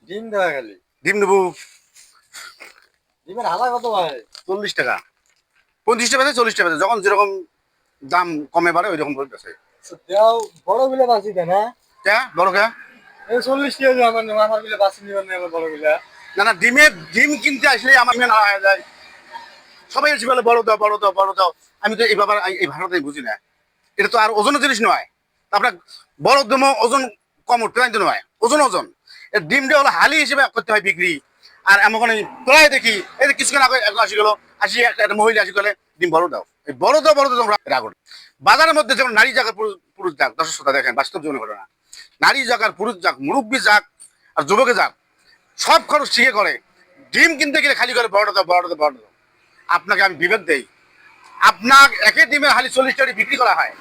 ডিম দেওয়া খালি। ডিম দেবো ডিমের হালা কত ভাই? 40 টাকা, 25 টাকা, 40 টাকা, যখন যেরকম দাম কমে বাড়ে ওই রকম বেছে। দেও বড় গুলো বাঁচি দেয় না? কে বড় কে? এই 40 টাকা আমার গুলো বাঁচি নিবেন না বড় গুলা। না না, ডিম কিনতে আসলে আমার মেয়ে নাড়া হয়ে যায়। সবাই এসে বলে বড় দাও, বড় দাও, বড় দাও। আমি তো এই ব্যাপার এই ভাষাটাই বুঝি না। এটা তো আর ওজনের জিনিস নয়। তারপরে বড় দমো ওজন কম উঠতে তো নয়, ওজন ওজন। ডিমটা হলো হালি হিসেবে করতে হয় বিক্রি। আর এমন কোনো প্রায় দেখি এই যে কিছুক্ষণ আগে এখন আসি গেলো, আসি একটা মহিলা আসি গেলে ডিম বড় দাও, এই বড় দাও, বড় দাও তোমরা রাগ ওঠে। বাজারের মধ্যে যেমন নারী জায়গার পুরুষ যাক, দর্শক শ্রোতা দেখেন বাস্তব জীবনে ঘটনা। নারী জাগার পুরুষ যাক, মুরব্বী যাক আর যুবকে যাক, সব খরচ শিখে করে। ডিম কিনতে গেলে খালি করে বড় দাও, বড় দাও, বড় দাও। আপনাকে আমি বিবেক দেই, আপনার একই ডিমের হালি 40 টাকা বিক্রি করা হয়।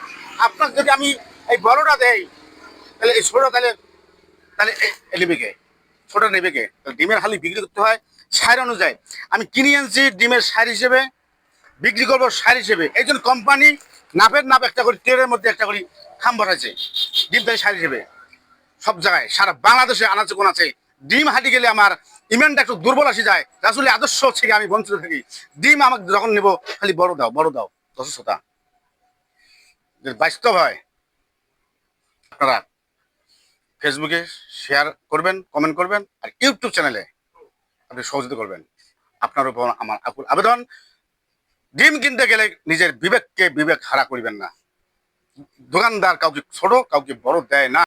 আপনাকে যদি আমি এই বড়টা দেই, তাহলে এই ছোটটা তাহলে তাহলে নেবে কে? ছোট নেবে কে? ডিমের হালি বিক্রি করতে হয় সার অনুযায়ী। আমি কিনে আনছি ডিমের সার হিসেবে, বিক্রি করবো সার হিসেবে। এই জন্য কোম্পানি নাপের নাপ একটা করে ট্রেনের মধ্যে একটা করে খাম বসাইছে ডিম তাই সার হিসেবে। সব জায়গায় সারা বাংলাদেশে আনাচে কোন আছে। ডিম হাঁটি গেলে আমার ইমানটা একটু দুর্বল আসি যায়, আসলে আদর্শ থেকে আমি বঞ্চিত থাকি। ডিম আমাকে যখন নেবো খালি বড় দাও, বড় দাও। দর্শকতা যদি বাস্তব হয়, আপনারা ফেসবুকে শেয়ার করবেন, কমেন্ট করবেন, আর ইউটিউব চ্যানেলে আপনি সহযোগিতা করবেন। আপনার উপর আমার আকুল আবেদন, ডিম কিনতে গেলে নিজের বিবেককে বিবেক হারা করিবেন না। দোকানদার কাউকে ছোট কাউকে বড় দেয় না।